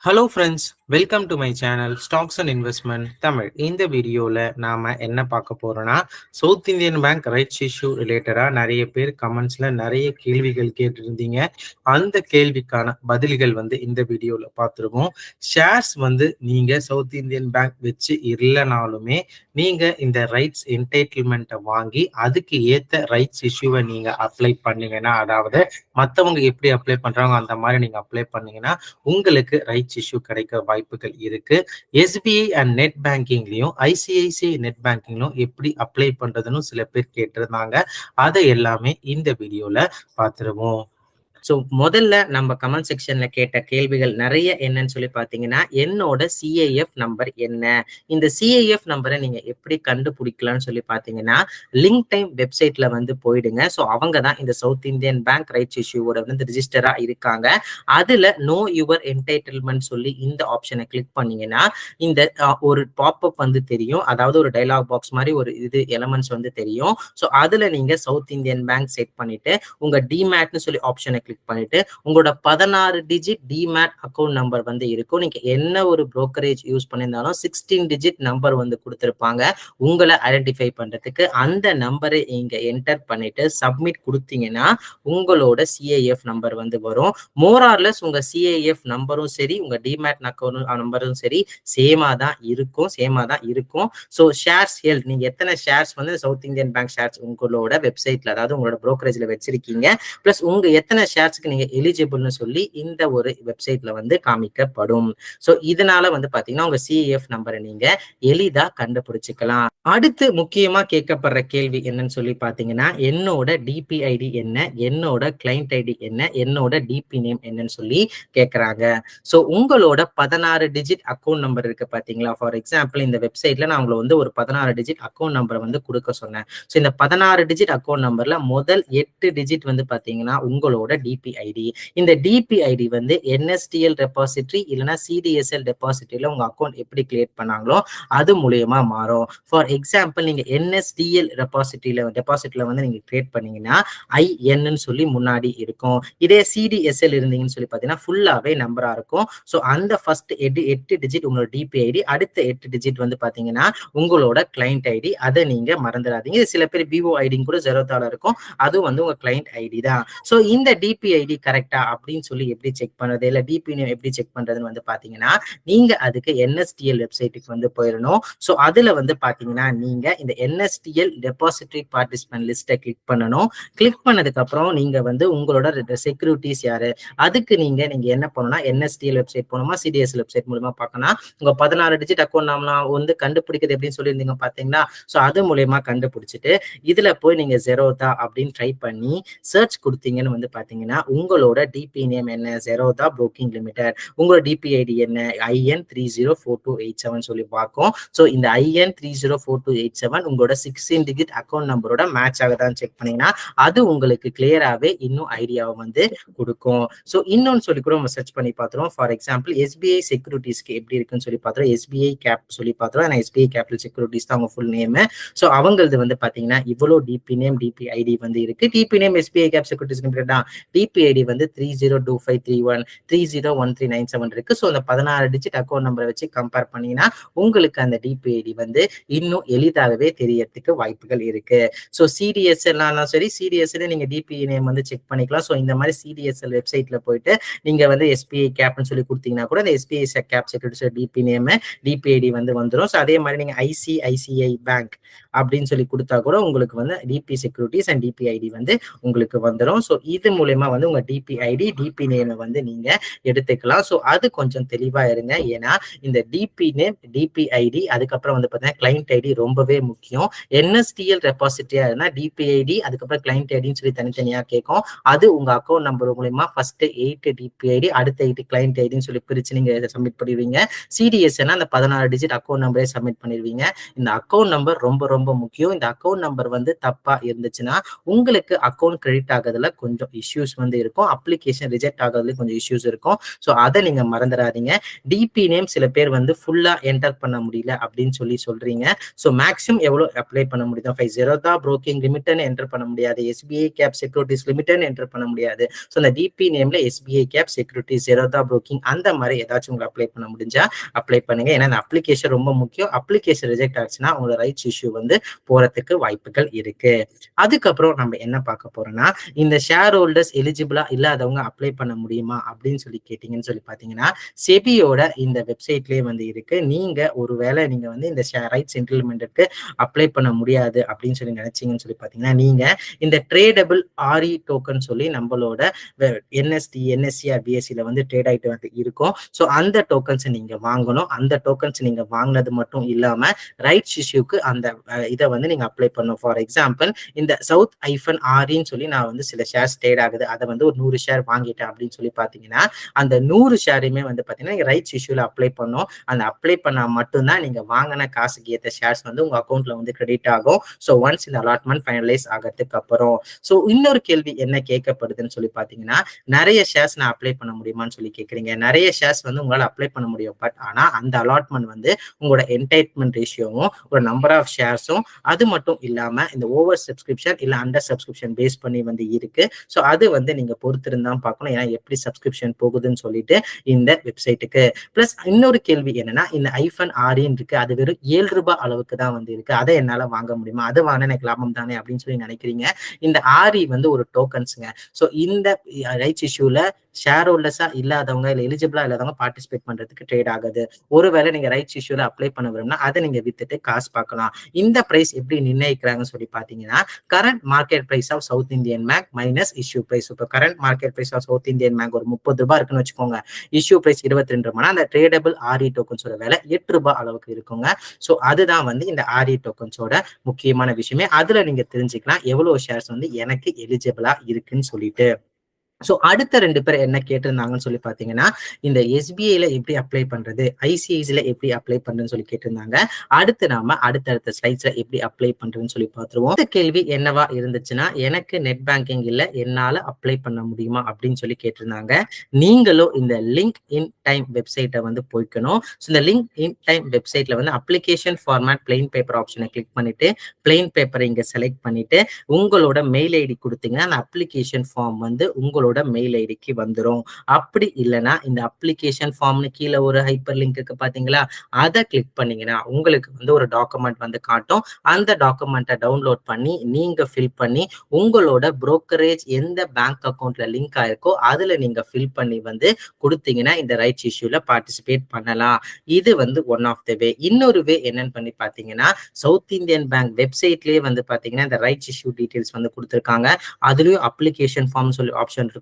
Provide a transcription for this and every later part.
Hello friends, welcome to my channel stocks and investment Tamil. இந்த வீடியோவில் நாம் என்ன பார்க்க போகிறோன்னா, South Indian Bank rights issue ரிலேட்டடாக நிறைய பேர் கமெண்ட்ஸில் நிறைய கேள்விகள் கேட்டுருந்தீங்க. அந்த கேள்விக்கான பதில்கள் இந்த வீடியோவில் பார்த்துருவோம். ஷேர்ஸ் நீங்கள் சவுத் இந்தியன் பேங்க் வச்சு இல்லைனாலுமே நீங்கள் இந்த ரைட்ஸ் என்டைட்டில்மெண்ட்டை வாங்கி அதுக்கு ஏற்ற ரைட்ஸ் இஷ்யூவை நீங்கள் அப்ளை பண்ணீங்கன்னா, அதாவது மற்றவங்க எப்படி அப்ளை பண்ணுறாங்க அந்த மாதிரி நீங்கள் அப்ளை பண்ணீங்கன்னா உங்களுக்கு ரைட்ஸ் இஷ்யூ கிடைக்க வாய்ப்புகள் இருக்கு. எஸ்பிஐ அண்ட் நெட் பேங்கிங்லயும் ஐசிஐசிஐ நெட் பேங்கிங்லும் எப்படி அப்ளை பண்றதுன்னு சில பேர் கேட்டிருந்தாங்க. அதை எல்லாமே இந்த வீடியோல பார்த்துருவோம். ஸோ முதல்ல நம்ம கமெண்ட் செக்ஷன்ல கேட்ட கேள்விகள் நிறைய என்னன்னு சொல்லி பார்த்தீங்கன்னா, என்னோட சிஐஎஃப் நம்பர் என்ன? இந்த சிஐஎஃப் நம்பரை நீங்க எப்படி கண்டுபிடிக்கலாம்னு சொல்லி பார்த்தீங்கன்னா, லிங்க் டைம் வெப்சைட்ல போயிடுங்க. ஸோ அவங்க தான் இந்த சவுத் இந்தியன் பேங்க் ரைட்ஸ் இஷ்யூவோட ரிஜிஸ்டரா இருக்காங்க. அதுல நோ யுவர் என்டைட்டில்மெண்ட் சொல்லி இந்த ஆப்ஷனை கிளிக் பண்ணீங்கன்னா, இந்த ஒரு பாப்அப் தெரியும். அதாவது ஒரு டைலாக் பாக்ஸ் மாதிரி ஒரு எலமெண்ட்ஸ் தெரியும். ஸோ அதுல நீங்க சவுத் இந்தியன் பேங்க் செட் பண்ணிட்டு உங்க டிமேட்னு சொல்லி ஆப்ஷனை கிளிக் பண்ணிட்டு உங்களோட 16 டிஜிட் டிமேட் அக்கௌண்ட் நம்பர் இருக்கும். நீங்க என்ன ஒரு புரோக்கரேஜ் யூஸ் பண்ணியிருந்தாலும் 16 டிஜிட் நம்பர் கொடுத்திருப்பாங்க உங்களை ஐடென்டிஃபை பண்றதுக்கு. அந்த நம்பரை இங்க என்டர் பண்ணிட்டு சப்மிட் கொடுத்தீங்கன்னா உங்களோட சிஐஎஃப் நம்பர் வரும். மோரார்லெஸ் உங்க சிஐஎஃப் நம்பரும் சரி உங்க டிமேட் அக்கௌண்ட் நம்பரும் சரி சேமா தான் இருக்கும். ஸோ ஷேர்ஸ் ஹெல்ட், நீங்க எத்தனை shares south Indian bank shares உங்களோட வெப்சைட்ல அதாவது உங்களோட புரோக்கரேஜ்ல வச்சிருக்கீங்க, பிளஸ் உங்க எத்தனை ஷேர்ஸ்க்கு நீங்க எலிஜிபிள்னு சொல்லி இந்த ஒரு வெப்சைட்ல காமிக்கப்படும். ஸோ இதனால பாத்தீங்கன்னா உங்க சிஎஃப் நம்பரை நீங்க எளிதா கண்டுபிடிச்சுக்கலாம். அடுத்து முக்கியமா கேட்கப்படுற கேள்வி என்னன்னு சொல்லி பாத்தீங்கன்னா, என்னோட டிபி ஐடி என்ன, என்னோட கிளைண்ட் ஐடி என்ன, என்னோட டிபி நேம் என்னன்னு சொல்லி கேட்கறாங்க. ஸோ உங்களோட 16 டிஜிட் அக்கௌண்ட் நம்பர் இருக்கு பாத்தீங்களா? ஃபார் எக்ஸாம்பிள் இந்த வெப்சைட்ல நான் உங்களை ஒரு 16 டிஜிட் அக்கௌண்ட் நம்பரை கொடுக்க சொன்னேன். ஸோ இந்த 16 டிஜிட் அக்கௌண்ட் நம்பர்ல முதல் 8 டிஜிட் பாத்தீங்கன்னா உங்களோட டிபிஐடி. இந்த டிபிஐடி என்எஸ்டிஎல் டெபாசிட்டரி இல்லைன்னா சிடிஎஸ்எல் டெபாசிட்டரியில உங்க அக்கௌண்ட் எப்படி கிரியேட் பண்ணாங்களோ அது மூலியமா மாறும். ஃபார் எக்ஸாம்பிள் நீங்க என்எஸ்டிஎல் டெபாசிட்ல நீங்க கிரியேட் பண்ணீங்கன்னா ஐஎன்னு சொல்லி முன்னாடி இருக்கும். இதே சிடிஎஸ்எல் இருந்தீங்கன்னு சொல்லி பாத்தீங்கன்னா ஃபுல்லாவே நம்பரா இருக்கும். ஸோ அந்த ஃபர்ஸ்ட் 8 டிஜிட் உங்களோட டிபிஐடி, அடுத்த 8 டிஜிட் பாத்தீங்கன்னா உங்களோட கிளைண்ட் ஐடி. அதை நீங்க மறந்துடாதீங்க. சில பேர் பிஓ ஐடி கூட ஜெரோதால இருக்கும், அது உங்க கிளைண்ட் ஐடி தான். ஸோ இந்த டிபிஐடி கரெக்டா அப்படின்னு சொல்லி எப்படி செக் பண்றது, இல்ல டிபி நேம் எப்படி செக் பண்றதுன்னு பாத்தீங்கன்னா, நீங்க அதுக்கு என்எஸ்டிஎல் வெப்சைட்டுக்கு போயிடணும். ஸோ அதுல பாத்தீங்கன்னா நீங்க இந்த என்எஸ்டிஎல் டெபாசிட்டரி பார்ட்டிசிபென்ட் லிஸ்ட்டை கிளிக் பண்ணணும். கிளிக் பண்ணதுக்கு அப்புறம் நீங்க உங்களோட செக்யூரிட்டிஸ் யாரு, அதுக்கு நீங்க என்ன பண்ணணும்னா என்எஸ்டிஎல் வெப்சைட் போனோமா சிடிஎஸ் வெப்சைட் மூலமா பார்க்கணும். உங்க 16 டிஜிட் அக்கௌண்ட் நாம கண்டுபிடிக்கிறது எப்படின்னு சொல்லியிருந்தீங்க பாத்தீங்களா? ஸோ அது மூலயமா கண்டுபிடிச்சிட்டு இதுல போய் நீங்க ஜெரோதா அப்படின்னு ட்ரை பண்ணி சர்ச் கொடுத்தீங்கன்னு பாத்தீங்கன்னா உங்களோட டிபி நேம் என்ன, ஜெரோதா புரோக்கிங் லிமிடெட். உங்களோட டிபிஐடி என்ன, ஐஎன் 304287 சொல்லி பார்க்கும். ஸோ இந்த ஐஎன் 304287 உங்களோட 16 டிஜிட் அக்கௌண்ட் நம்பரோட மேட்ச் ஆகுதான்னு செக் பண்ணீங்கன்னா அது உங்களுக்கு கிளியராகவே இன்னும் ஐடியாவை கொடுக்கும். ஸோ இன்னொன்னு சொல்லி கூட நம்ம சர்ச் பண்ணி பார்த்துருவோம். ஃபார் எக்ஸாம்பிள் எஸ்பிஐ செக்யூரிட்டிஸ்க்கு எப்படி இருக்குன்னு சொல்லி பார்த்துருவோம். எஸ்பிஐ கேப் சொல்லி பார்த்துருவோம். ஆனால் எஸ்பிஐ கேபிட்டல் செக்யூரிட்டிஸ் தான் அவங்க ஃபுல் நேம். ஸோ அவங்களது பாத்தீங்கன்னா இவ்வளோ டிபி நேம் டிபிஐடி இருக்கு. DP name SBI gap Securities limited தான். டிபிஐடி 302531 301397 இருக்கு. ஸோ அந்த 16 டிஜிட் அக்கௌண்ட் நம்பரை வச்சு கம்பேர் பண்ணீங்கன்னா உங்களுக்கு அந்த டிபிஐடி இன்னும் எளிதாகவே தெரியறதுக்கு வாய்ப்புகள் இருக்கு. ஸோ சிடிஎஸ்எல் சரி, சிடிஎஸ்எல் நீங்க டிபி நேம் செக் பண்ணிக்கலாம். ஸோ இந்த மாதிரி சிடிஎஸ்எல் வெப்சைட்ல போயிட்டு நீங்க எஸ்பிஐ கேப்னு சொல்லி கொடுத்தீங்கன்னா கூட அந்த SBI gap Securities DP name DP ID வந்துடும். ஸோ அதே மாதிரி நீங்க ஐசிஐசிஐ பேங்க் அப்படின்னு சொல்லி கொடுத்தா கூட உங்களுக்கு டிபி செக்யூரிட்டிஸ் அண்ட் டிபிஐடி உங்களுக்கு வந்துடும். ஸோ இது மூலயமா உங்க டிபிஐடி டிபி நேம் நீங்க எடுத்துக்கலாம். ஸோ அது கொஞ்சம் தெளிவா இருங்க. ஏன்னா இந்த டிபி நேம் டிபிஐடி அதுக்கப்புறம் பாத்தீங்கன்னா கிளைண்ட் ஐடி ரொம்பவே முக்கியம். என்எஸ்டிஎல் டெபாசிட்டரியா இருந்தா டிபிஐடி அதுக்கப்புறம் கிளைண்ட் ஐடின்னு சொல்லி தனித்தனியா கேட்கும். அது உங்க அக்கௌண்ட் நம்பர் மூலயமா ஃபர்ஸ்ட் 8 டிபிஐடி அடுத்த 8 கிளைண்ட் ஐடின்னு சொல்லி பிரிச்சு நீங்க சப்மிட் பண்ணிடுவீங்க. சிடிஎஸ்னா அந்த 16 டிஜிட் அக்கௌண்ட் நம்பரே சப்மிட் பண்ணிடுவீங்க. இந்த அக்கௌண்ட் நம்பர் ரொம்ப ரொம்ப முக்கியம். இந்த அக்கௌண்ட் நம்பர் தப்பா இருந்துச்சுன்னா உங்களுக்கு அக்கௌண்ட் கிரெடிட் ஆகுறதுல கொஞ்சம் இஷ்யூஸ் இஷ்யூஸ் வந்து இருக்கும். அப்ளிகேஷன் ரிஜெக்ட் ஆகிறதுல கொஞ்சம் இஷ்யூஸ் இருக்கும். ஸோ அதை நீங்க மறந்துடாதீங்க. டிபி நேம் சில பேர் வந்து ஃபுல்லா என்டர் பண்ண முடியல அப்படின்னு சொல்றீங்க. ஸோ மேக்ஸிமம் எவ்வளோ அப்ளை பண்ண முடியும்? 5 ஜெரோதா புரோக்கிங் லிமிட்னு என்டர் பண்ண முடியாது. எஸ்பிஐ கேப் செக்யூரிட்டிஸ் லிமிட்னு என்டர் பண்ண முடியாது. ஸோ அந்த டிபி நேம்ல SBI gap securities Zerodha broking அந்த மாதிரி ஏதாச்சும் உங்களுக்கு அப்ளை பண்ண முடிஞ்சா அப்ளை பண்ணுங்க. ஏன்னா அந்த அப்ளிகேஷன் ரொம்ப முக்கியம். அப்ளிகேஷன் ரிஜெக்ட் ஆச்சுன்னா உங்களோட ரைட்ஸ் இஷ்யூ வந்து போறதுக்கு வாய்ப்புகள் இருக்கு. அதுக்கப்புறம் நம்ம என்ன பார்க்க போறோம்னா, இந்த ஷேர் ஹோல்டர்ஸ் எலிஜிபிளா இல்லாதவங்க அப்ளை பண்ண முடியுமா அப்படின்னு சொல்லி கேட்டீங்கன்னு சொல்லி பாத்தீங்கன்னா, செபியோட இந்த வெப்சைட்லயே வந்து இருக்கு. நீங்க ஒருவேளை நீங்க வந்து இந்த ரைட்ஸ் செட்டில்மெண்ட்டுக்கு அப்ளை பண்ண முடியாது அப்படின்னு சொல்லி நினைச்சீங்கன்னு சொல்லி பாத்தீங்கன்னா, நீங்க இந்த ட்ரேடபிள் ஆர்இ டோக்கன் சொல்லி நம்மளோட என்எஸ்டி என்எஸ்சி பிஎஸ்சில வந்து ட்ரேட் ஆயிட்டு வந்து இருக்கும். ஸோ அந்த டோக்கன்ஸ் நீங்க வாங்கணும். அந்த டோக்கன்ஸ் நீங்க வாங்கினது மட்டும் இல்லாம ரைட்ஸ் இஷ்யூக்கு அந்த இதை வந்து நீங்க அப்ளை பண்ணணும். ஃபார் எக்ஸாம்பிள் இந்த சவுத் ஐஃபன் ஆர்இன்னு சொல்லி நான் வந்து சில ஷேர்ஸ் ட்ரேட் ஆகுது, அதை வந்து ஒரு 100 ஷேர் வாங்கிட்டேன் அப்படின்னு சொல்லி பாத்தீங்கன்னா, அந்த 100 ஷேரையுமே வந்து பாத்தீங்கன்னா ரைட்ஸ் இஷ்யூல அப்ளை பண்ணும். அந்த அப்ளை பண்ணா மட்டும்தான் நீங்க வாங்கின காசுக்கு ஏற்ற ஷேர்ஸ் வந்து உங்க அக்கௌண்ட்ல வந்து கிரெடிட் ஆகும். ஸோ ஒன்ஸ் இந்த அலாட்மெண்ட் ஃபைனலைஸ் ஆகிறதுக்கு அப்புறம். ஸோ இன்னொரு கேள்வி என்ன கேட்கப்படுதுன்னு சொல்லி பாத்தீங்கன்னா, நிறைய ஷேர்ஸ் நான் அப்ளை பண்ண முடியுமான்னு சொல்லி கேட்குறீங்க. நிறைய ஷேர்ஸ் வந்து உங்களால் அப்ளை பண்ண முடியும். பட் ஆனா அந்த அலாட்மெண்ட் வந்து உங்களோட என்டைட்மெண்ட் ரேஷியோவும் ஒரு நம்பர் ஆஃப் ஷேர்ஸும் அது மட்டும் இல்லாம இந்த ஓவர் சப்ஸ்கிரிப்ஷன் இல்ல அண்டர் சப்ஸ்கிரிப்ஷன் பேஸ் பண்ணி வந்து இருக்கு. ஸோ அது வந்து நீங்க பொறுத்திருந்தான் பார்க்கணும். ஏன்னா எப்படி சப்ஸ்கிரிப்ஷன் போகுதுன்னு சொல்லிட்டு இந்த வெப்சைட்டுக்கு. பிளஸ் இன்னொரு கேள்வி என்னன்னா, இந்த ஐஃபன் ஆர்இன்னு இருக்கு, அது வெறும் 7 ரூபாய் அளவுக்கு தான் வந்து இருக்கு. அதை என்னால வாங்க முடியுமா? அது வாங்க எனக்கு லாபம் தானே அப்படின்னு சொல்லி நினைக்கிறீங்க. இந்த ஆர்இ வந்து ஒரு டோக்கன்ஸுங்க. ஸோ இந்த ரைட்ஸ் இஷ்யூல ஷேர் ஹோல்டர்ஸா இல்லாதவங்க இல்ல எலிஜிபிளா இல்லாதவங்க பார்ட்டிசிபேட் பண்றதுக்கு ட்ரேட் ஆகுது. ஒருவேளை நீங்க ரைட்ஸ் இஷ்யூல அப்ளை பண்ண விரும்பினா அதை நீங்க வித்துட்டு காசு பார்க்கலாம். இந்த பிரைஸ் எப்படி நிர்ணயிக்கிறாங்கன்னு சொல்லி பாத்தீங்கன்னா, current market price of South Indian Bank minus issue price. இப்போ current market price of South Indian Bank ஒரு 30 ரூபாய் இருக்குன்னு வச்சுக்கோங்க. இஷ்யூ பிரைஸ் 22 ரூபாய். அந்த ட்ரேடபிள் ஆர்இ டோக்கன்ஸோட விலை 8 ரூபாய் அளவுக்கு இருக்குங்க. ஸோ அதுதான் வந்து இந்த ஆர்இ டோக்கன்ஸோட முக்கியமான விஷயமே. அதுல நீங்க தெரிஞ்சுக்கலாம் எவ்வளவு ஷேர்ஸ் வந்து எனக்கு எலிஜிபிளா இருக்குன்னு சொல்லிட்டு. ஸோ அடுத்த 2 பேர் என்ன கேட்டிருந்தாங்கன்னு சொல்லி பாத்தீங்கன்னா, இந்த எஸ்பிஐல எப்படி அப்ளை பண்றது, ஐசிஐசில எப்படி அப்ளை பண்றதுன்னு சொல்லி கேட்டிருந்தாங்க. அடுத்து நாம அடுத்தடுத்த ஸ்லைட்ஸ்ல எப்படி அப்ளை பண்றதுன்னு சொல்லி பார்த்துருவோம். இந்த கேள்வி என்னவா இருந்துச்சுன்னா, எனக்கு நெட் பேங்கிங் இல்ல, என்னால அப்ளை பண்ண முடியுமா அப்படின்னு சொல்லி கேட்டிருந்தாங்க. நீங்களும் இந்த லிங்க் இன் டைம் வெப்சைட்டை வந்து போய்க்கணும். ஸோ இந்த லிங்க் இன் டைம் வெப்சைட்ல வந்து அப்ளிகேஷன் ஃபார்மேட் பிளெயின் பேப்பர் ஆப்ஷனை கிளிக் பண்ணிட்டு பிளெயின் பேப்பரை இங்க செலக்ட் பண்ணிட்டு உங்களோட மெயில் ஐடி கொடுத்தீங்கன்னா அந்த அப்ளிகேஷன் ஃபார்ம் வந்து உங்களோட மெயில் ஐடிக்கு வந்துடும். அப்படி இல்லைன்னா இந்த அப்ளிகேஷன் ஃபார்ம்னு கீழே ஒரு ஹைப்பர் லிங்க் இருக்கு பாத்தீங்களா, அதை கிளிக் பண்ணீங்கன்னா உங்களுக்கு வந்து ஒரு டாக்குமெண்ட் வந்து காட்டும். அந்த டாக்குமெண்ட்டை டவுன்லோட் பண்ணி நீங்க ஃபில் பண்ணி உங்களோட புரோக்கரேஜ் எந்த பேங்க் அக்கௌண்ட்ல லிங்க் ஆயிருக்கோ அதுல நீங்க ஃபில் பண்ணி வந்து கொடுத்தீங்கன்னா இந்த ரைட்ஸ் இஷ்யூல பார்ட்டிசிபேட் பண்ணலாம். இது வந்து ஒன் ஆஃப் த வே. இன்னொரு வே என்னன்னு பண்ணி பாத்தீங்கன்னா, சவுத் இந்தியன் பேங்க் வெப்சைட்லயே வந்து பாத்தீங்கன்னா இந்த ரைட்ஸ் இஷ்யூ டீடைல்ஸ் வந்து கொடுத்துருக்காங்க. அதுலயும் அப்ளிகேஷன் ஃபார்ம் சொல்லி ஆப்ஷன் இருக்கும்.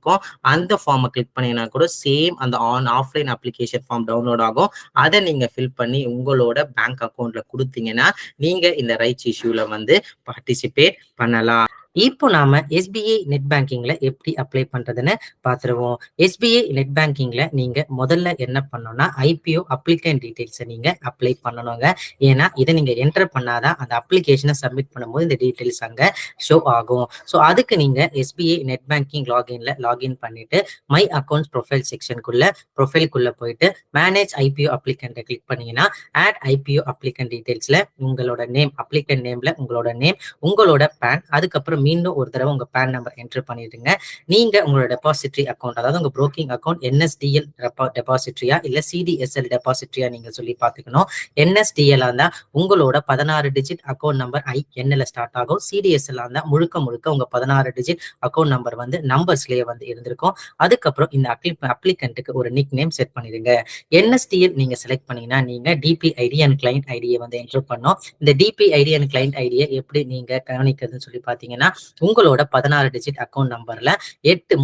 அந்த ஃபார்மை கிளிக் பண்ணீங்கன்னா கூட சேம் அந்த ஆஃப்லைன் அப்ளிகேஷன் ஃபார்ம் டவுன்லோட் ஆகும். அதை நீங்க ஃபில் பண்ணி உங்களோட பேங்க் அக்கௌண்ட்ல கொடுத்தீங்கன்னா நீங்க இந்த ரைட்ஸ் இஷ்யூல வந்து பார்ட்டிசிபேட் பண்ணலாம். இப்போ நாம எஸ்பிஐ நெட் பேங்கிங்ல எப்படி அப்ளை பண்றதுன்னு பாத்துருவோம். எஸ்பிஐ நெட் பேங்கிங்ல நீங்க முதல்ல என்ன பண்ணணும்னா ஐபிஓ அப்ளிகேஷன் டீடைல்ஸை நீங்க அப்ளை பண்ணணுங்க. ஏன்னா இதை நீங்க என்டர் பண்ணாதான் அந்த அப்ளிகேஷனை சப்மிட் பண்ணும்போது இந்த டீடைல்ஸ் அங்க ஷோ ஆகும். ஸோ அதுக்கு நீங்க எஸ்பிஐ நெட் பேங்கிங் லாகின்ல லாகின் பண்ணிட்டு மை அக்கௌண்ட்ஸ் ப்ரொஃபைல் செக்ஷனுக்குள்ள ப்ரொஃபைல்குள்ள போயிட்டு மேனேஜ் ஐபிஓ அப்ளிகண்ட்டை கிளிக் பண்ணீங்கன்னா ஆட் ஐபிஓ அப்ளிகன் டீடைல்ஸ்ல உங்களோட நேம், அப்ளிகன் நேம்ல உங்களோட நேம், உங்களோட பேன், அதுக்கப்புறம் மீண்டும் ஒரு தடவை உங்க பேன் நம்பர் என்டர் பண்ணிடுங்க. நீங்க உங்களோட டெபாசிட்டரி அக்கௌண்ட், அதாவது உங்க புரோக்கிங் அக்கௌண்ட் என்எஸ்டிஎல் டெபாசிட்டரியா இல்ல சிடிஎஸ்எல் டெபாசிட்டரியா நீங்க சொல்லி பாத்துக்கணும். என்எஸ்டிஎல் இருந்தா உங்களோட 16 digit account number INL start ஆகும். சிடிஎஸ்எல் இருந்தா முழுக்க முழுக்க உங்க 16 டிஜிட் அக்கௌண்ட் நம்பர் வந்து நம்பர்ஸ்லயே வந்து இருந்திருக்கும். அதுக்கப்புறம் இந்த அப்ளிகண்ட்டுக்கு ஒரு நிக் நேம் செட் பண்ணிடுங்க. என்எஸ்டிஎல் நீங்க செலக்ட் பண்ணீங்கன்னா நீங்க டிபி ஐடி அண்ட் கிளைண்ட் ஐடியை வந்து என்டர் பண்ணோம். இந்த டிபி ஐடி அண்ட் கிளைண்ட் ஐடியை எப்படி நீங்க கவனிக்கிறதுன்னு சொல்லி பாத்தீங்கன்னா, உங்களோட 16 டிஜிட் அக்கௌண்ட் நம்பர்ல 8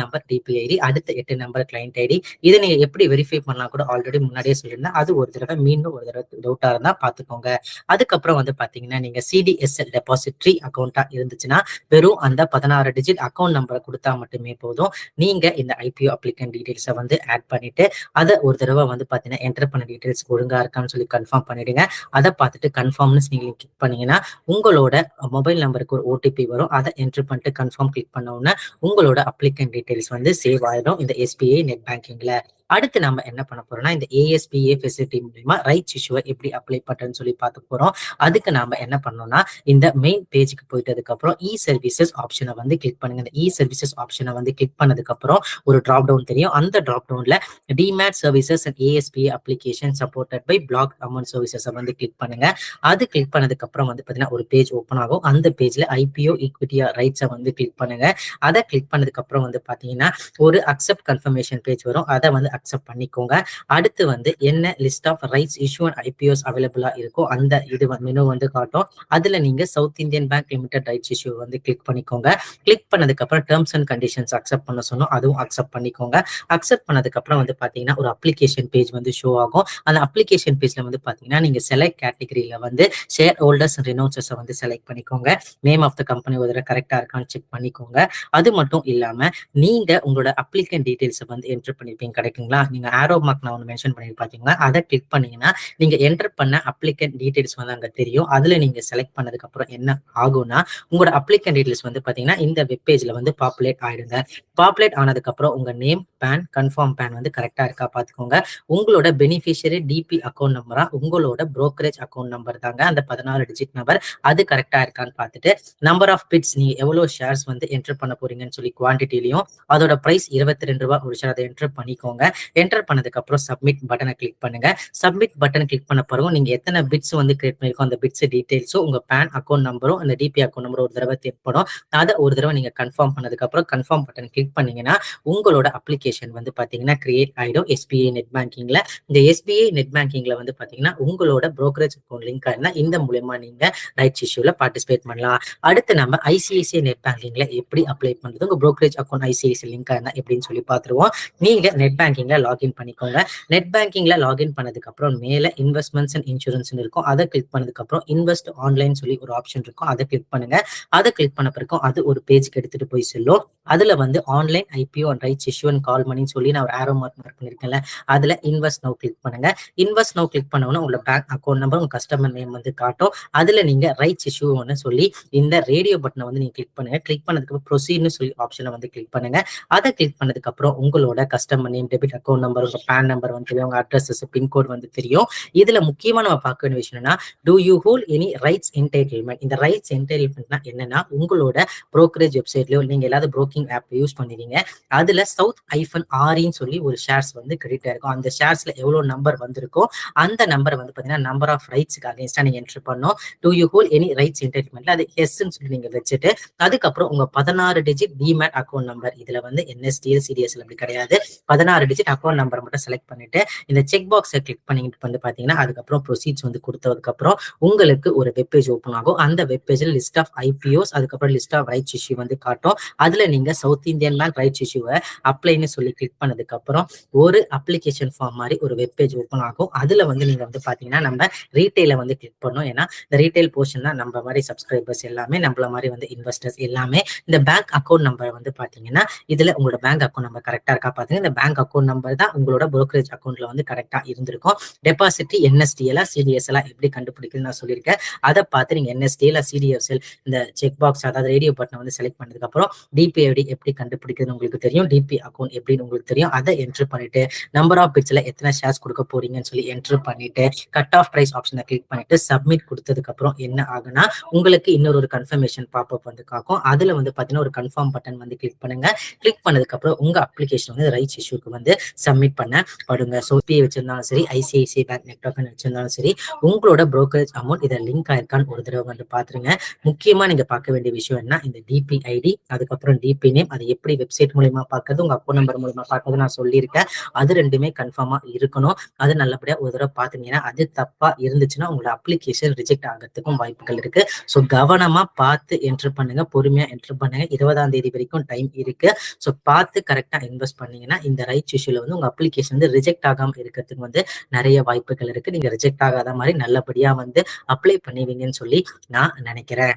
நம்பர் டிபி ஐடி, அடுத்த 8 நம்பர் கிளைண்ட் ஐடி. இதை நீங்க எப்படி வெரிஃபை பண்ணலாம் கூட ஆல்ரெடி முன்னாடியே சொல்லியிருந்தேன். அது ஒரு தடவை மீண்டும் ஒரு தடவை டவுட்டா இருந்தா பாத்துக்கோங்க. அதுக்கப்புறம் வந்து பாத்தீங்கன்னா நீங்க சிடிஎஸ்எல் டெபாசிட்டரி அக்கௌண்டா இருந்துச்சுன்னா வெறும் அந்த 16 டிஜிட் அக்கௌண்ட் நம்பரை கொடுத்தா மட்டுமே போதும். நீங்க இந்த ஐபிஓ அப்ளிகன் டீடைல்ஸை வந்து ஆட் பண்ணிட்டு அதை ஒரு தடவை வந்து பாத்தீங்கன்னா என்டர் பண்ண டீடைல்ஸ் ஒழுங்கா இருக்கான்னு சொல்லி கன்ஃபார்ம் பண்ணிடுங்க. அதை பார்த்துட்டு கன்ஃபார்ம்னு நீங்க கிளிக் பண்ணீங்கன்னா உங்களோட மொபைல் நம்பருக்கு ஒரு ஓடிபி ஓடிபி வரும். அதை என்ட்ரு பண்ணிட்டு கன்ஃபார்ம் கிளிக் பண்ண உடனே உங்களோட அப்ளிகன்ட் டீடைல்ஸ் வந்து சேவ் ஆயிடும் இந்த எஸ்பிஐ நெட் பேங்கிங்ல. அடுத்து நம்ம என்ன பண்ண போறோம்னா, இந்த ஏஎஸ்பிஏ ஃபெசிலிட்டி மூலியமா ரைட்ஸ் இஷ்யூவை எப்படி அப்ளை பண்றதுன்னு சொல்லி பார்க்க போறோம். அதுக்கு நாம என்ன பண்ணணும்னா, இந்த மெயின் பேஜுக்கு போயிட்டதுக்கு அப்புறம் இ சர்வீசஸ் ஆப்ஷனை வந்து கிளிக் பண்ணுங்க. இந்த இ சர்வீசஸ் ஆப்ஷனை வந்து கிளிக் பண்ணதுக்கு அப்புறம் ஒரு டிராப் டவுன் தெரியும். அந்த டிராப் டவுன்ல demat services and ASBA application supported by block amount சர்வீசஸை வந்து கிளிக் பண்ணுங்க. அது கிளிக் பண்ணதுக்கு அப்புறம் வந்து பாத்தீங்கன்னா ஒரு பேஜ் ஓப்பன் ஆகும். அந்த பேஜ்ல ஐபிஓ ஈக்விட்டியா ரைட்ஸை வந்து கிளிக் பண்ணுங்க. அதை கிளிக் பண்ணதுக்கு அப்புறம் வந்து பாத்தீங்கன்னா ஒரு அக்செப்ட் கன்ஃபர்மேஷன் பேஜ் வரும். அதை வந்து அக்செப்ட் பண்ணிக்கோங்க. அடுத்து வந்து என்ன list of rights issue and IPOs அவைலபிளா இருக்கோ அந்த இது மெனு வந்து காட்டும். அதுல நீங்க South Indian Bank Limited rights issue வந்து கிளிக் பண்ணிக்கோங்க. கிளிக் பண்ணதுக்கு அப்புறம் டேர்ம்ஸ் அண்ட் கண்டிஷன்ஸ் அக்செப்ட் பண்ண சொன்னோம், அதுவும் அக்செப்ட் பண்ணிக்கோங்க. அக்செப்ட் பண்ணதுக்கு அப்புறம் வந்து பாத்தீங்கன்னா ஒரு அப்ளிகேஷன் பேஜ் வந்து ஷோ ஆகும். அந்த அப்ளிகேஷன் பேஜ்ல வந்து பாத்தீங்கன்னா நீங்க செலக்ட் கேட்டகரியில வந்து ஷேர் ஹோல்டர்ஸ் அண்ட் ரினோன்சஸ் வந்து செலக்ட் பண்ணிக்கோங்க. நேம் ஆஃப் த கம்பெனி ஒரு தடவை கரெக்டா இருக்கான்னு செக் பண்ணிக்கோங்க. அது மட்டும் இல்லாம நீங்க உங்களோட அப்ளிகன்ட் டீடைல்ஸ் வந்து என்டர் பண்ணிருப்பீங்க கிடைக்குங்களா? நீங்க ஆரோ மார்க் நான் ஒன்று மென்ஷன் பண்ணி பாத்தீங்கன்னா அதை கிளிக் பண்ணீங்கன்னா நீங்க என்டர் பண்ண அப்ளிகன்ட் டீடைல்ஸ் வந்து அங்க தெரியும். அதுல நீங்க செலக்ட் பண்ணதுக்கு அப்புறம் என்ன ஆகும்னா உங்களோட அப்ளிகன்ட் டீடைல்ஸ் வந்து பாத்தீங்கன்னா இந்த வெப் பேஜ்ல வந்து பாப்புலேட் ஆயிடுங்க. பாப்புலேட் ஆனதுக்கு அப்புறம் உங்க நேம், பேன், கன்ஃபார்ம் பேன் வந்து கரெக்டா இருக்கா பாத்துக்கோங்க. உங்களோட பெனிஃபிஷியரி டிபி அக்கௌண்ட் நம்பரா உங்களோட brokerage அக்கௌண்ட் நம்பர் தாங்க அந்த 16 டிஜிட் நம்பர், அது கரெக்டா இருக்கான்னு பார்த்துட்டு நம்பர் ஆஃப் பிட்ஸ் நீங்க எவ்வளவு ஷேர்ஸ் வந்து என்டர் பண்ண போறீங்கன்னு சொல்லி குவான்டிட்டிலையும் அதோட பிரைஸ் ₹22 ஒரு ஷேர் அதை என்டர் பண்ணிக்கோங்க. என்டர் பண்ணதுக்கு அப்புறம் சப்மிட் பட்டனை கிளிக் பண்ணுங்க. சப்மிட் பட்டன் கிளிக் பண்ண பிறகு நீங்க எத்தனை பிட்ஸ் வந்து கிரியேட் பண்ணிருக்கோம் அந்த பிட்ஸ் டீடைல்ஸும் உங்க பேன் அக்கௌண்ட் நம்பரும் அந்த டிபி அக்கௌண்ட் நம்பரும் ஒரு தடவை தேவைப்படும். அதை ஒரு தடவை நீங்க கன்ஃபார்ம் பண்ணதுக்கு அப்புறம் கன்ஃபார்ம் பட்டன் கிளிக் பண்ணீங்கன்னா உங்களோட அப்ளிகேஷன் வந்து பாத்தீங்கன்னா கிரியேட் ஆயிடும் எஸ்பிஐ நெட் பேங்கிங்ல. இந்த எஸ்பிஐ நெட் பேங்கிங்ல வந்து பாத்தீங்கன்னா உங்களோட brokerage அக்கௌண்ட் லிங்க் இருந்தா இந்த மூலமா நீங்க ரைட்ஸ் இஷ்யூல பார்ட்டிசிபேட் பண்ணலாம். அடுத்து நம்ம ஐசிஐசிஐ நெட் பேங்கிங்ல எப்படி அப்ளை பண்றது, உங்க brokerage அக்கௌண்ட் ஐசிஐசிஐ லிங்க் இருந்தா எப்படின்னு சொல்லி பாத்துருவோம். நீங்க நெட் பேங்கிங்ல லாகின் பண்ணிக்கோங்க. நெட் பேங்கிங்ல லாகின் பண்ணதுக்கு அப்புறம் மேல இன்வெஸ்ட்மெண்ட்ஸ் அண்ட் இன்சூரன்ஸ் இருக்கும். அதை கிளிக் பண்ணதுக்கு அப்புறம் இன்வெஸ்ட் ஆன்லைன் சொல்லி ஒரு ஆப்ஷன் இருக்கும். அதை கிளிக் பண்ணுங்க. அதை கிளிக் பண்ண பிறகு அது ஒரு பேஜ்க்கு எடுத்துட்டு போய் செல்லும். அதுல வந்து online IPO and rights issue and call மணின்னு சொல்லி நான் ஒரு ஆரோ மார்க் பண்ணிருக்கேன்ல, அதுல இன்வெஸ்ட் நவ் கிளிக் பண்ணுங்க. இன்வெஸ்ட் நவ் கிளிக் பண்ண உடனே உங்களோட பேங்க் அக்கௌண்ட் நம்பர், உங்க கஸ்டமர் நேம் வந்து காட்டும். அதுல நீங்க ரைட்ஸ் இஷ்யூ ஒன்னு சொல்லி இந்த ரேடியோ பட்டனை வந்து நீங்க கிளிக் பண்ணுங்க. கிளிக் பண்ணதுக்கு அப்புறம் ப்ரொசீட்னு சொல்லி ஆப்ஷனை வந்து கிளிக் பண்ணுங்க. அதை கிளிக் பண்ணதுக்கு அப்புறம் உங்களோட customer name, debit account number, உங்க பேன் நம்பர் வந்து தெரியும், உங்க அட்ரஸ், பின்கோட் வந்து தெரியும். இதுல முக்கியமா நம்ம பார்க்க வேண்டிய விஷயம் என்னன்னா, do you hold any rights entitlement. இந்த ரைட்ஸ் என்டைட்டில்மெண்ட்னா என்னன்னா, உங்களோட brokerage வெப்சைட்லயோ நீங்க ஏதாவது broking ஆப் யூஸ் பண்ணுவீங்க, அதுல சவுத் -REன்னு சொல்லி ஒரு ஷேர்ஸ் வந்து கிரெடிட் ஆயிருக்கும். அந்த ஷேர்ஸ்ல எவ்வளவு நம்பர் வந்திருக்கோ அந்த நம்பரை வந்து பாத்தீங்கன்னா நம்பர் ஆஃப் ரைட்ஸ்க்கு அகைன்ஸ்டா நீங்க என்டர் பண்ணணும். Do you hold any rights என்டைட்டில்மெண்ட்ல அது எஸ்ன்னு சொல்லி நீங்க வச்சுட்டு அதுக்கப்புறம் உங்க 16 டிஜிட் டிமேட் அக்கௌண்ட் நம்பர், இதுல வந்து என்எஸ்டிஎல் சிடிஎஸ்எல் அப்படி கிடையாது, 16 டிஜிட் அக்கௌண்ட் நம்பர் மட்டும் செலக்ட் பண்ணிட்டு இந்த செக் பாக்ஸை கிளிக் பண்ணிட்டு வந்து பாத்தீங்கன்னா அதுக்கப்புறம் ப்ரொசீட்ஸ் வந்து கொடுத்ததுக்கு அப்புறம் உங்களுக்கு ஒரு வெப் பேஜ் ஓப்பன் ஆகும். அந்த வெப் பேஜ்ல லிஸ்ட் ஆஃப் ஐபிஓஸ் அதுக்கப்புறம் லிஸ்ட் ஆஃப் ரைட்ஸ் இஷ்யூ வந்து காட்டும். அதுல நீங்க சவுத் இந்தியன் பேங்க் ரைட்ஸ் இஷ்யூவை அப்ளைன்னு சொல்லி கிளிக் பண்ணதுக்கு அப்புறம் ஒரு அப்ளிகேஷன் ஃபார்ம் மாதிரி ஒரு வெப் பேஜ் ஓப்பன் ஆகும். அதுல வந்து நீங்க வந்து பாத்தீங்கன்னா நம்ம ரீட்டைல வந்து கிளிக் பண்ணோம். ஏன்னா இந்த ரீட்டைல் போர்ஷன் தான் நம்ம மாதிரி சப்ஸ்கிரைபர்ஸ் எல்லாமே, நம்மள மாதிரி வந்து இன்வெஸ்டர்ஸ் எல்லாமே. இந்த பேங்க் அக்கௌண்ட் நம்பர் வந்து பாத்தீங்கன்னா இதுல உங்களோட பேங்க் அக்கௌண்ட் நம்பர் கரெக்டா இருக்கா பாத்துங்க. இந்த பேங்க் அக்கௌண்ட் நம்பர் தான் உங்களோட brokerage அக்கௌண்ட்ல வந்து கரெக்டா இருந்திருக்கும். டெபாசிட் என்எஸ்டிஎல் சிடிஎஸ்எல் எப்படி கண்டுபிடிக்குன்னு நான் சொல்லியிருக்கேன். அதை பார்த்து நீங்க என்எஸ்டிஎல் சிடிஎஸ்எல் இந்த செக் பாக்ஸ் அதாவது ரேடியோ பட்டனை வந்து செலக்ட் பண்ணதுக்கு அப்புறம் டிபி ஐடி எப்படி கண்டுபிடிக்குதுன்னு உங்களுக்கு தெரியும், டிபி அக்கௌண்ட் எப்படின்னு உங்களுக்கு தெரியும். அதை என்ட்ரு பண்ணிட்டு நம்பர் ஆஃப் பிட்ஸ்ல எத்தனை ஷேர்ஸ் கொடுக்க போறீங்கன்னு சொல்லி என்ட்ரு பண்ணிட்டு கட் ஆஃப் பிரைஸ் ஆப்ஷனை கிளிக் பண்ணிட்டு சப்மிட் கொடுத்ததுக்கு அப்புறம் என்ன ஆகுனா உங்களுக்கு இன்னொரு கன்ஃபர்மேஷன் பாப்அப் வந்து காக்கும். அதுல வந்து பாத்தீங்கன்னா ஒரு கன்ஃபார்ம் பட்டன் வந்து கிளிக் பண்ணுங்க. கிளிக் பண்ணதுக்கு அப்புறம் உங்க அப்ளிகேஷன் வந்து ரைட்ஸ் இஷ்யூக்கு வந்து சப்மிட் பண்ணப்படுங்க. ஸோ பே வச்சிருந்தாலும் சரி, ஐசிஐசிஐ பேங்க் நெட்வொர்க் வச்சிருந்தாலும் சரி, உங்களோட brokerage அமௌண்ட் இதை லிங்க் ஆயிருக்கான்னு ஒரு தடவை வந்து பாத்துருங்க. முக்கியமா நீங்க பார்க்க வேண்டிய விஷயம் என்ன, இந்த டிபி ஐடி அதுக்கப்புறம் டிபி நேம், அது எப்படி வெப்சைட் மூலமா பார்க்கறது, உங்க அக்கௌண்ட் நம்பர் மூலமா பார்க்கறது நான் சொல்லியிருக்கேன். அது ரெண்டுமே கன்ஃபார்மா இருக்கணும். அது நல்லபடியா ஒரு தடவை பாத்தீங்கன்னா, அது தப்பா இருந்துச்சுன்னா உங்களோட அப்ளிகேஷன் ரிஜெக்ட் ஆகிறதுக்கும் வாய்ப்புகள் இருக்கு. ஸோ கவனமா பார்த்து என்டர் பண்ணுங்க, பொறுமையா என்டர் பண்ணுங்க. 20ஆம் தேதி வரைக்கும் டைம் இருக்கு. ஸோ பார்த்து கரெக்டா இன்வெஸ்ட் பண்ணீங்கன்னா இந்த ரைட்ஸ் இஷ்யூல வந்து உங்க அப்ளிகேஷன் வந்து ரிஜெக்ட் ஆகாம இருக்கிறதுக்கு வந்து நிறைய வாய்ப்புகள் இருக்கு. நீங்க ரிஜெக்ட் ஆகாத மாதிரி நல்லபடியா வந்து அப்ளை பண்ணுவீங்கன்னு சொல்லி நான் நினைக்கிறேன்.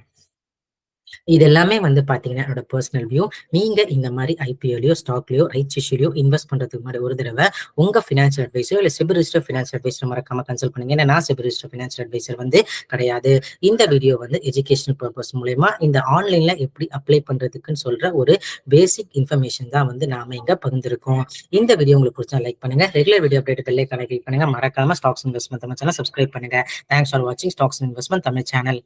இது எல்லாமே வந்து பாத்தீங்கன்னா என்னோட பர்சனல் வியூ. நீங்க இந்த மாதிரி ஐபிஓலயோ, ஸ்டாக்லயோ, ரைட்ஸ் இஷ்யூலயோ இன்வெஸ்ட் பண்றதுக்கு முன்னாடி ஒரு தடவை உங்க ஃபினான்ஷியல் அட்வைஸோ இல்ல செபி ரிஜிஸ்டர்ட் ஃபினான்ஷியல் அட்வைஸர் மறக்காம கன்சல்ட் பண்ணுங்க. ஏன்னா நான் செபி ரிஜிஸ்டர்ட் ஃபினான்ஷியல் அட்வைசர் வந்து கிடையாது. இந்த வீடியோ வந்து எஜுகேஷனல் பர்பஸ் மூலமா இந்த ஆன்லைன்ல எப்படி அப்ளை பண்றதுக்குன்னு சொல்ற ஒரு பேசிக் இன்ஃபர்மேஷன் தான் வந்து நாம இங்க பகிர்ந்திருக்கோம். இந்த வீடியோ உங்களுக்கு பிடிச்சா லைக் பண்ணுங்க. ரெகுலர் வீடியோ அப்டேட் பெல் ஐகானை கிளிக் பண்ணுங்க. மறக்காம stocks investment Tamil channel subscribe பண்ணுங்க. தேங்க்ஸ் ஃபார் வாட்சிங் ஸ்டாக்ஸ் இன்வெஸ்ட்மெண்ட் தமிழ் சேனல்.